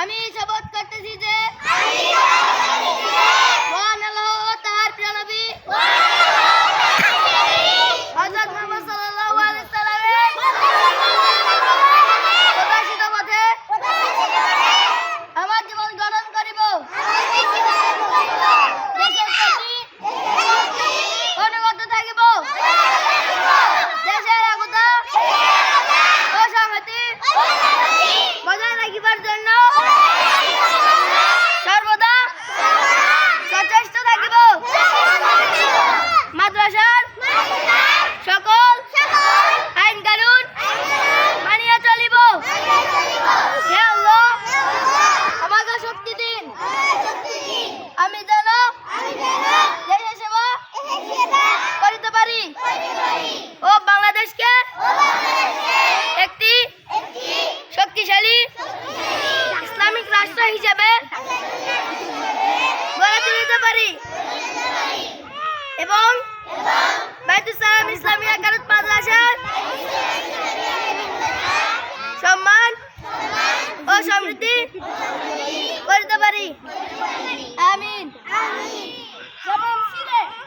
আমি শপথ করতেছি যে মহান আল্লাহ ও তার প্রিয় নবী হযরত মুহাম্মদ সাল্লাল্লাহু আলাইহি সাল্লামের প্রকাশিত পথে আমার জীবন গঠন করিব। দেশের প্রতি অনুগত থাকিব। দেশের একতা ও সংহতি বজায় রাখিবার জন্য সর্বদা সচেষ্ট থাকিব। মাদ্রাসার সকল আইন কানুন মানিয়া চলিব। হে আল্লাহ আমাকে শক্তি দিন, আমি যেন দেশের সেবা করিতে পারি ও বাংলাদেশকে একটি শক্তিশালী ইসলামিক রাষ্ট্র হিসেবে গড়ে তুলতে পারি এবং বাইতুল সালাম ইসলামিয়া কারাত মাদ্রাসার সম্মান ও সমৃদ্ধি করতে পারি। আমিন।